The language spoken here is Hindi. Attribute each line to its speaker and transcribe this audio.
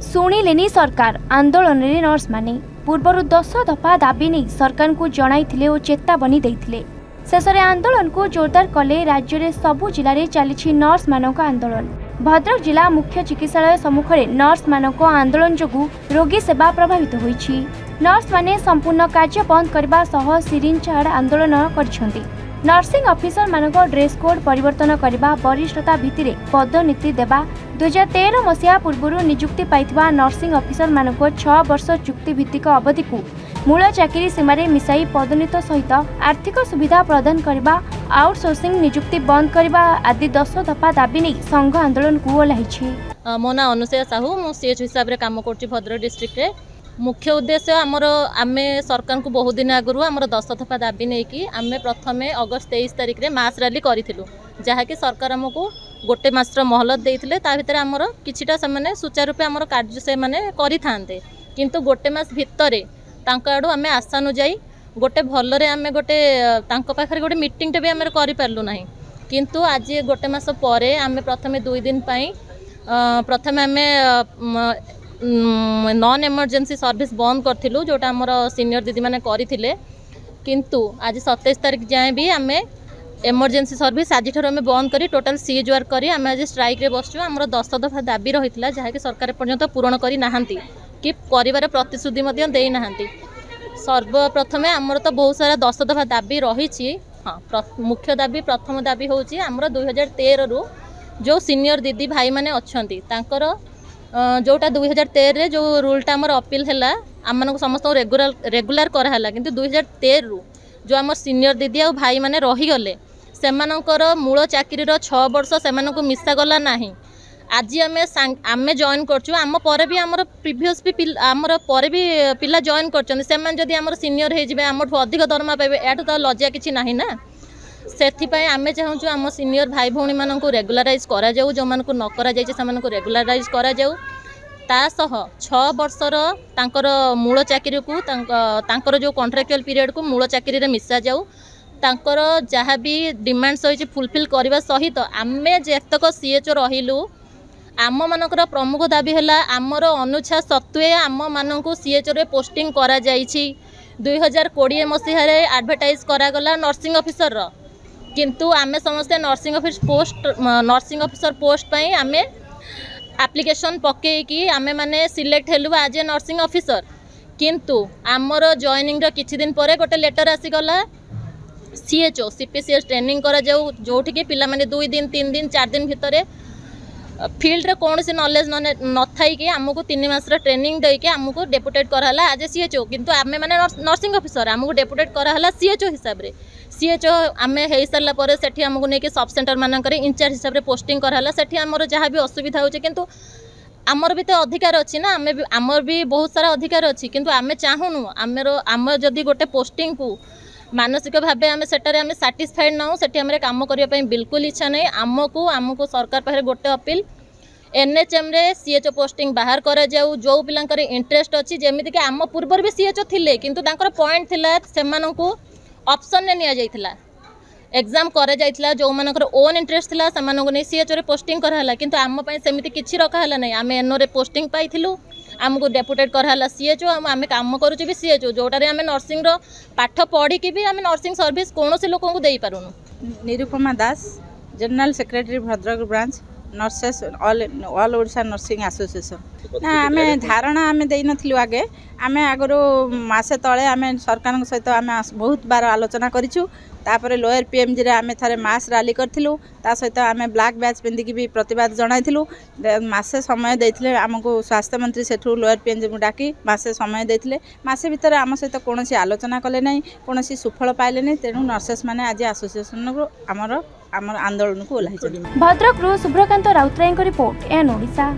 Speaker 1: शुणिलेनी सरकार आंदोलन रे नर्स माने पूर्वर 10 दफा दाबी नहीं सरकार को जणाइथिले और चेतावनी देइथिले। शेषे आंदोलन को जोरदार कले राज्य रे सबु जिले में चली नर्स मानक आंदोलन। भद्रक जिला मुख्य चिकित्सालय सम्मुख में नर्स मानक आंदोलन जोगु रोगी सेवा प्रभावित होईछि। नर्स माने संपूर्ण कार्य बंद करबा सह सिरिंज छाड़ आंदोलन करछन्ति। नर्सिंग ऑफिसर मानक ड्रेस कोड परिवर्तन करबा वरिष्ठता भित्तिरे पदोन्नति देबा 2013 मसीहा पूर्व नियुक्ति पाइथिबा नर्सिंग ऑफिसर मानक 6 वर्ष चुक्ति भित्तिक अवधि को मूल चाकरी सीमार मिसाई पदोन्नत सहित आर्थिक सुविधा प्रदान करबा आउटसोर्सिंग नियुक्ति बंद करबा आदि 10 दफा दाबी नहीं संघ आंदोलन को ओह्लाइछि।
Speaker 2: मो ना अनुसया साहू मु सीएच हिसाब रे काम करछि भद्रक डिस्ट्रिक्ट रे। मुख्य उद्देश्य आमे सरकार को बहुत दिन आगु आम 10 दफा दाबी नहीं कि आमे प्रथमे अगस्त 23 तारिख रे मास रैली करिथिलु, जहाँकि सरकार आमको गोटे मासर मोहलत देइथिले। ता भितर आमर किछिटा से सुचारू रूपे आमर कार्य से माने करि थांते, किंतु गोटे मास भितरे तांका आडू आमे आसानु जाई गोटे भलरे आमे गोटे तांका पाखरे गोटे मीटिंग टे भी आमे करि पारलु नाही। किंतु आज गोटे मास परे आमे प्रथमे 2 दिन पई प्रथमे आमे नॉन इमरजेंसी सर्विस बंद करथिलु, जोटा हमर सीनियर दीदी माने करिथिले। किंतु आज 27 तारिख जाए भी आमे इमरजेंसी सर्विस आज ठार आमे बंद करी टोटल सीज वर्क करी आमे आज स्ट्राइक रे बसछु। हमर 10 दफा दाबी रहितला, जहा कि सरकार पर्यंत पूर्ण करी नाहंती कि परिवार प्रतिश्रुति मध्य देई नाहंती। सर्वप्रथमे हमर तो बहुत सारा 10 दफा दाबी रहिछि। हाँ, मुख्य दाबी प्रथम दाबी होछि हमर 2013 रु जो सीनियर दीदी भाई माने अछंती तांकर जोटा 2013 रे जो रूलटा आमर अपील है आम समस्त रेगुलर कराला, किंतु 2013 रु जो आम सीनियर दीदी आ भाई माने रहीगले सेमानकर मूल चाकरी 6 वर्ष से मिसागला नहीं। आज आमे जॉइन करछु, आम पर भी आमर प्रीवियस भी आमर पर भी पिला जॉइन करछन। सेमान जदि आमर सीनियर हे जिवे आमठु अधिक दरमा पाइबे, एटु तो लज्जा किछि नाही ना। सेथिपाई आमे चाहूँ आम सीनियर भाई भौणी मानक रेगुलाराइज करा जाऊ, जो मानक न करा जायछि सेमानक रेगुलाराइज करा जाऊ। ता सह 6 वर्षर तांकर मूल चाकरी को तांकर जो कॉन्ट्रैक्चुअल पीरियड को मूल चाकरी रे मिसा जाऊ। तांकर जहाँ भी डिमांड्स होइछि फुलफिल करबा सहित आमे जेतक सीएचओ रहिलु आम मानकर प्रमुख दाबी है आमर अनुच्छेद 70 आम मानक सीएचओ रे पोस्टिंग करा जायछि। 2020 मसीह रे एडवर्टाइज करागला नर्सिंग ऑफिसर रो, किंतु आमे समस्ते नर्सिंग ऑफिसर पोस्ट पाई आमे एप्लिकेशन पके कि आमे माने सिलेक्ट हेलु आज ए नर्सिंग ऑफिसर। किंतु आमर जॉइनिंग रो किछि दिन परे गोटे लेटर आसीगला सीएचओ सीपीसीएस ट्रेनिंग करा जाऊ, जोठी के पिला माने 2 दिन 3 दिन 4 दिन भितरे फील्ड रे कौन से नॉलेज न थाई कि आमको 3 मास ट्रेनिंग देके आमको डेपुटेट कराला आज सीएचओ। किंतु आमे माने नर्सिंग ऑफिसर आमको डेपुटेट कराला सीएचओ हिसाब रे। सीएचओ आमे हे सारा पर सेठी आमको नेके सब सेंटर मानकर इंचार्ज हिसाब रे पोस्टिंग कराला। सेठी आमर जहाँ भी असुविधा होचे, किंतु आमर भी तो अधिकार अच्छी ना, आमर भी बहुत सारा अधिकार अच्छी, किंतु आमे चाहूनु आम जदि गोटे पोस्टिंग को मानसिक भाव आम सेटारे आम साटिस्फाइड ना सेठी आम काम करने बिल्कुल इच्छा नहीं। आमको सरकार पाखे गोटे अपील एनएचएम रे सीएचओ पोस्टिंग बाहर करा जाऊ, जो पिलांकर इंटरेस्ट अच्छी जेमिति कि आम पूर्वर भी सीएचओ थिले, किंतु तांकर पॉइंट थिला सेमानंकु ऑप्शन ने निया जाइथिला एग्जाम करा जाइथिला, जो मानकर ओन इंटरेस्ट थिला सेमानंकु नै सीएचओ रे पोस्टिंग कराला। किंतु आम पय सेमिति किछि रखाला नै, आम एनओ रे पोस्टिंग पाइथिलु, आमको डेपुटेट कराला सीएचओ, आम काम करूछु भी सीएचओ, जोटारे आम नर्सिंग रो पाठ पढ़ी कि भी आम नर्सिंग सर्विस कोनोसी लोकन को देई पारुनु।
Speaker 3: Nirupama Das, general secretary Bhadrak branch nurses all Odisha nursing association. ना आम धारणा आम दे नथिलु आगे, आम आगरो मासे तले आम सरकार सहित आम बहुत बार आलोचना करिछु। तापर लोअर पीएमजी रे आम थारे मास रैली करथिलु, ता सहित आम ब्लैक बैच पिंदिकी भी प्रतिवाद जणाइथिलु। मासे समय देथिले आमको स्वास्थ्य मंत्री सेठू लोअर पीएमजी को डाकी मासे समय देथिले। मासे भितर आम सहित कोनोसी आलोचना कले नै, कोनोसी सुफल पाइले नै। तेणु नर्सेस माने आज एसोसिएशन को आमर आंदोलन को ओह्लाइछथि।
Speaker 1: भद्रक रु सुब्रकांत राउतराय रिपोर्ट एन ओडिशा।